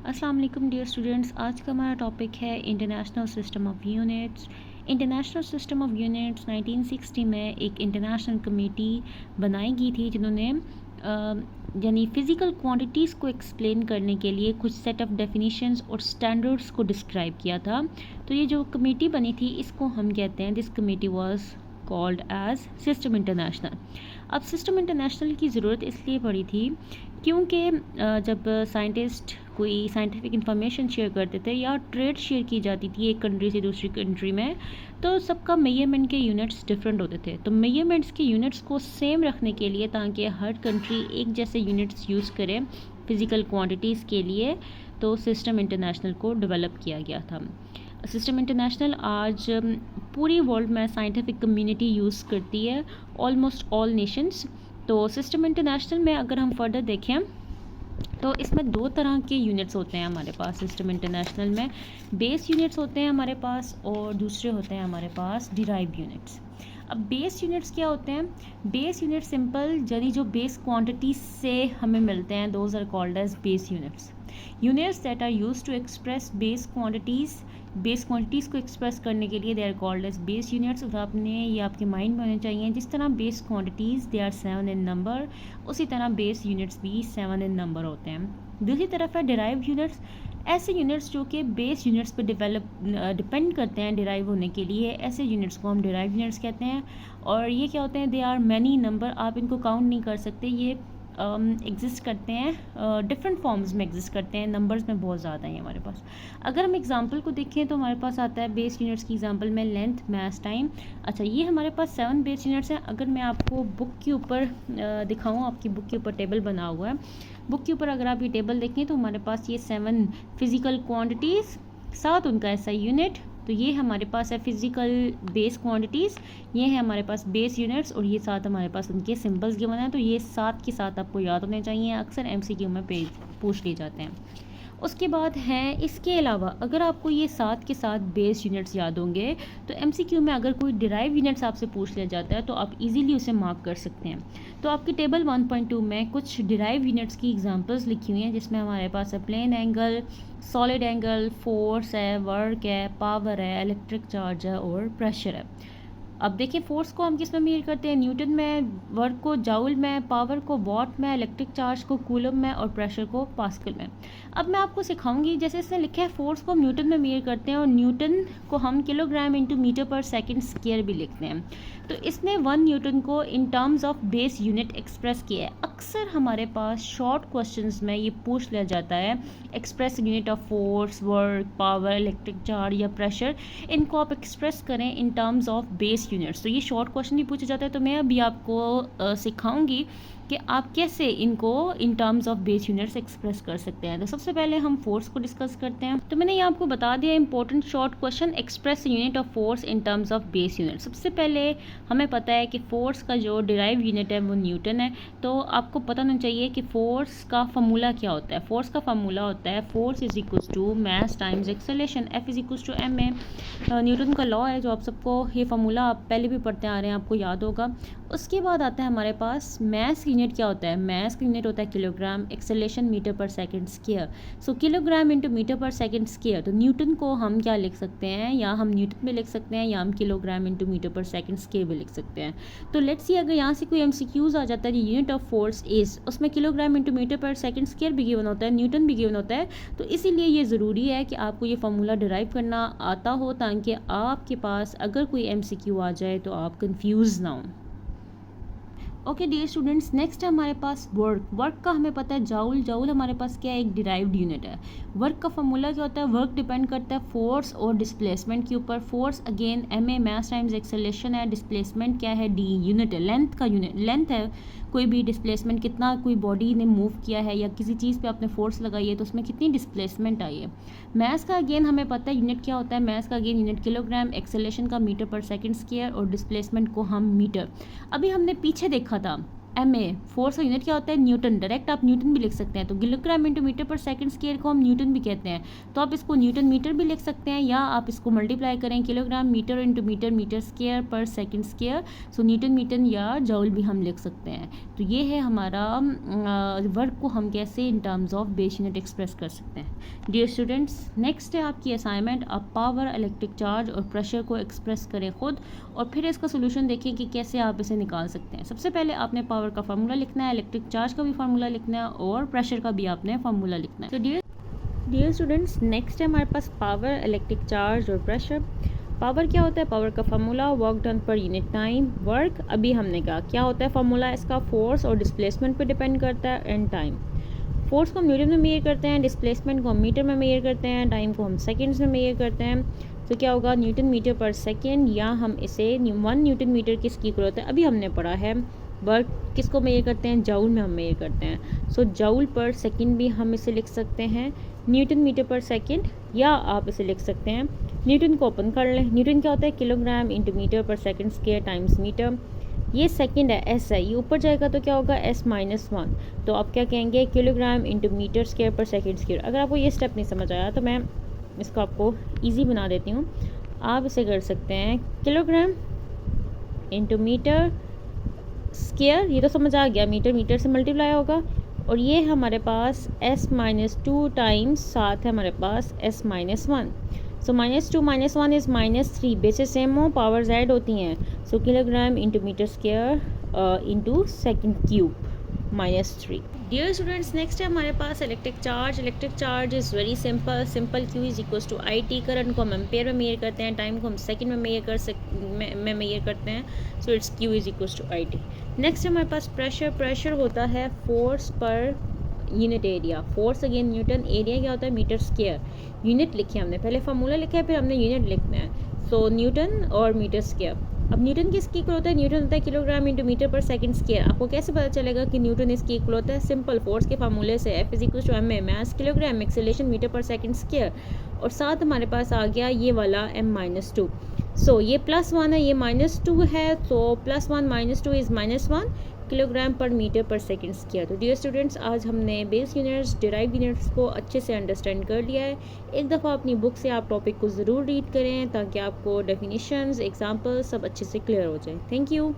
अस्सलाम वालेकुम dear students. आज का हमारा टॉपिक है international system of units. International system of units 1960 में एक इंटरनेशनल कमेटी बनाई गई थी जिन्होंने यानी फ़िज़िकल क्वांटिटीज़ को एक्सप्लेन करने के लिए कुछ सेट ऑफ डेफिनेशंस और स्टैंडर्ड्स को डिस्क्राइब किया था। तो ये जो कमेटी बनी थी इसको हम कहते हैं, this committee was called as system international. अब सिस्टम इंटरनेशनल की ज़रूरत इसलिए पड़ी थी क्योंकि जब साइंटिस्ट कोई साइंटिफिक इंफॉर्मेशन शेयर करते थे या ट्रेड शेयर की जाती थी एक कंट्री से दूसरी कंट्री में, तो सबका मेजरमेंट के यूनिट्स डिफरेंट होते थे। तो मेजरमेंट्स के यूनिट्स को सेम रखने के लिए, ताकि हर कंट्री एक जैसे यूनिट्स यूज़ करे फ़िज़िकल क्वांटिटीज़ के लिए, तो सिस्टम इंटरनेशनल को डेवलप किया गया था। सिस्टम इंटरनेशनल आज पूरी वर्ल्ड में साइंटिफिक कम्युनिटी यूज़ करती है, ऑलमोस्ट ऑल नेशंस। तो सिस्टम इंटरनेशनल में अगर हम फर्दर देखें तो इसमें दो तरह के यूनिट्स होते हैं हमारे पास। सिस्टम इंटरनेशनल में बेस यूनिट्स होते हैं हमारे पास, और दूसरे होते हैं हमारे पास डिराइव्ड यूनिट्स। अब बेस यूनिट्स क्या होते हैं? बेस यूनिट सिंपल यानी जो बेस क्वांटिटी से हमें मिलते हैं, those are called as base units. Units that are used to express base quantities को एक्सप्रेस करने के लिए they are called as base units. और आपने ये आपके माइंड में होने चाहिए, जिस तरह base quantities they are 7 in number, उसी तरह बेस यूनिट्स भी 7 इन नंबर होते हैं। दूसरी तरफ है डिराइव्ड यूनिट्स। ऐसे यूनिट्स जो कि बेस यूनिट्स पर डिपेंड करते हैं डिराइव होने के लिए, ऐसे यूनिट्स को हम डिराइव्ड यूनिट्स कहते हैं। और ये क्या होते हैं? दे आर मैनी नंबर, आप इनको काउंट नहीं कर सकते। ये एग्जिस्ट करते हैं, डिफरेंट फॉर्म्स में एग्जिस्ट करते हैं, नंबर्स में बहुत ज़्यादा हैं हमारे पास। अगर हम एग्जांपल को देखें तो हमारे पास आता है बेस यूनिट्स की एग्जांपल में लेंथ, मास, टाइम। अच्छा, ये हमारे पास 7 बेस यूनिट्स हैं। अगर मैं आपको बुक के ऊपर दिखाऊँ, आपकी बुक के ऊपर टेबल बना हुआ है, बुक के ऊपर अगर आप ये टेबल देखें तो हमारे पास ये 7 फिज़िकल क्वान्टिटीज़, साथ उनका ऐसा यूनिट। तो ये हमारे पास है फिज़िकल बेस क्वांटिटीज़, ये है हमारे पास बेस यूनिट्स, और ये साथ हमारे पास उनके सिंबल्स गिवन है। तो ये साथ के साथ आपको याद होने चाहिए, अक्सर एमसीक्यू में पूछ लिए जाते हैं। उसके बाद हैं, इसके अलावा अगर आपको ये साथ के साथ बेस यूनिट्स याद होंगे तो एमसीक्यू में अगर कोई डिराइव यूनिट्स आपसे पूछ लिया जाता है तो आप इजीली उसे मार्क कर सकते हैं। तो आपकी टेबल 1.2 में कुछ डिराइव यूनिट्स की एग्जांपल्स लिखी हुई हैं, जिसमें हमारे पास है plane angle, solid angle, force है, वर्क है, पावर है, इलेक्ट्रिक चार्ज है और प्रेशर है। अब देखिए, फोर्स को हम किस में मेजर करते हैं? न्यूटन में, वर्क को जाउल में, पावर को वॉट में, इलेक्ट्रिक चार्ज को कूलम में और प्रेशर को पास्कल में। अब मैं आपको सिखाऊंगी, जैसे इसने लिखा है फोर्स को हम न्यूटन में मेजर करते हैं और न्यूटन को हम kilogram into metre per second square भी लिखते हैं। तो इसने 1 न्यूटन को in terms of base unit express किया है। अक्सर हमारे पास शॉर्ट क्वेश्चंस में ये पूछ लिया जाता है, express unit of force, work, power, electric charge या प्रेशर, इनको आप एक्सप्रेस करें in terms of base units. तो ये शॉर्ट क्वेश्चन भी पूछा जाता है। तो मैं अभी आपको सिखाऊंगी कि आप कैसे इनको in terms of base units express कर सकते हैं। तो सबसे पहले हम फोर्स को डिस्कस करते हैं। तो मैंने ये आपको बता दिया important short question, express unit of force in terms of base unit. सबसे पहले हमें पता है कि फोर्स का जो डिराइव यूनिट है वो न्यूटन है। तो आपको पता होना चाहिए कि फोर्स का फार्मूला क्या होता है। फोर्स का फार्मूला होता है force is equals to mass times acceleration, F is equals to M A. Newton का लॉ है जो आप सबको, ये फार्मूला आप पहले भी पढ़ते आ रहे हैं, आपको याद होगा। उसके बाद आता है हमारे पास मास यूनिट क्या होता है? मास का यूनिट होता है kilogram, acceleration metre per second square. So kilogram into metre per second square. तो न्यूटन को हम क्या लिख सकते हैं? या हम न्यूटन में लिख सकते हैं या हम kilogram into metre per second square भी लिख सकते हैं। तो लेट्स सी, अगर यहाँ से कोई एमसीक्यूज आ जाता है, यूनिट ऑफ फोर्स इज, उसमें kilogram into metre per second square भी गिवन होता है, न्यूटन भी गिवन होता है। तो इसीलिए ये ज़रूरी है कि आपको ये फार्मूला डिराइव करना आता हो, ताकि आपके पास अगर कोई एमसीक्यू आ जाए तो आप कंफ्यूज ना हो। ओके डियर स्टूडेंट्स, नेक्स्ट है हमारे पास वर्क। वर्क का हमें पता है जाउल। जाउल हमारे पास क्या है? एक डिराइव्ड यूनिट है। वर्क का फॉर्मूला क्या होता है? वर्क डिपेंड करता है फोर्स और डिस्प्लेसमेंट के ऊपर। Force again M A, mass times acceleration है। डिस्प्लेसमेंट क्या है? डी, यूनिट है, लेंथ का यूनिट, लेंथ है कोई भी डिस्प्लेसमेंट, कितना कोई बॉडी ने मूव किया है या किसी चीज़ पे आपने फोर्स लगाई है तो उसमें कितनी डिस्प्लेसमेंट आई है। मास का अगेन हमें पता है यूनिट क्या होता है। मास का अगेन यूनिट किलोग्राम, एक्सेलरेशन का मीटर पर सेकंड स्क्वायर और डिस्प्लेसमेंट को हम मीटर। अभी हमने पीछे देखा था MA, फोर्स का यूनिट क्या होता है? न्यूटन। डायरेक्ट आप न्यूटन भी लिख सकते हैं, तो kilogram into metre per second square को हम न्यूटन भी कहते हैं, तो आप इसको न्यूटन मीटर भी लिख सकते हैं, या आप इसको मल्टीप्लाई करें kilogram metre into metre metre square per second square, so Newton metre या जूल भी हम लिख सकते हैं। तो ये है हमारा वर्क को हम कैसे in terms of base unit express कर सकते हैं। डियर स्टूडेंट्स, नेक्स्ट है आपकी असाइनमेंट, आप पावर, इलेक्ट्रिक चार्ज और प्रेशर को एक्सप्रेस करें खुद, और फिर इसका सोल्यूशन देखिए कि कैसे आप इसे निकाल सकते हैं। सबसे पहले आपने पावर का फार्मूला लिखना है, इलेक्ट्रिक चार्ज का भी फार्मूला लिखना है, और प्रेशर का भी आपने फार्मूला लिखना है। तो डियर स्टूडेंट्स, नेक्स्ट है हमारे पास पावर, इलेक्ट्रिक चार्ज और प्रेशर। पावर क्या होता है? पावर का formula work done per unit time. Work अभी हमने कहा क्या होता है फार्मूला इसका? फोर्स और डिस्प्लेसमेंट पे डिपेंड करता है, एंड टाइम। फोर्स को हम न्यूटन में मेजर करते हैं, डिस्प्लेसमेंट को हम मीटर में मेजर करते हैं, टाइम को हम सेकंड्स में मेजर करते हैं। तो क्या होगा? न्यूटन मीटर पर सेकंड, या हम इसे 1 न्यूटन मीटर किसकी इक्वल होता है? अभी हमने पढ़ा है वर्क किसको मेजर करते हैं? जूल में हम मेजर करते हैं। सो जूल पर सेकंड भी हम इसे लिख सकते हैं न्यूटन मीटर पर सेकंड, या आप इसे लिख सकते हैं, न्यूटन को ओपन कर लें। न्यूटन क्या होता है? Kilogram into metre per second square times metre. ये सेकंड है, एस है, ये ऊपर जाएगा तो क्या होगा? S-1। तो आप क्या कहेंगे? Kilogram into metre square per second square. अगर आपको ये स्टेप नहीं समझ आया तो मैं इसको आपको ईजी बना देती हूँ। आप इसे कर सकते हैं किलोग्राम इंटू मीटर स्क्वायर, ये तो समझ आ गया, मीटर मीटर से मल्टीप्लाई होगा, और ये हमारे पास S-2 टाइम्स, साथ है हमारे पास S-1। So -2 -1 is -3, basis same हो, पावर्स ऐड होती हैं। So kilogram into metre square into second cube -3। Dear students, next है हमारे पास electric charge. Electric charge is very simple. Simple Q is equals to IT। Current को हम ampere में major करते हैं, टाइम को हम सेकंड में मेजर करते हैं। So it's Q is equals to IT। Next हमारे पास प्रेशर। प्रेशर होता है force per unit area. Force again Newton, area क्या होता है? Metre square. यूनिट लिखे हमने, पहले फार्मूला लिखा है, फिर हमने यूनिट लिखना है। सो न्यूटन और मीटर स्क्वायर। अब न्यूटन किसकी इक्वल होता है? न्यूटन होता है kilogram into metre per second square. आपको कैसे पता चलेगा कि न्यूटन इसकी इक्वल होता है? सिंपल, फोर्स के फार्मूले से, F is equal to ma, mass kilogram, acceleration metre per second square, और साथ हमारे पास आ गया ये वाला m-2। सो ये +1 है, ये -2 है, तो +1 -2 इज़ -1 किलोग्राम पर मीटर पर सेकंड स्क्वायर। तो डियर स्टूडेंट्स, आज हमने बेस यूनिट्स, डिराइव यूनिट्स को अच्छे से अंडरस्टैंड कर लिया है। एक दफ़ा अपनी बुक से आप टॉपिक को ज़रूर रीड करें ताकि आपको डेफिनेशंस, एग्जांपल्स सब अच्छे से क्लियर हो जाए। Thank you.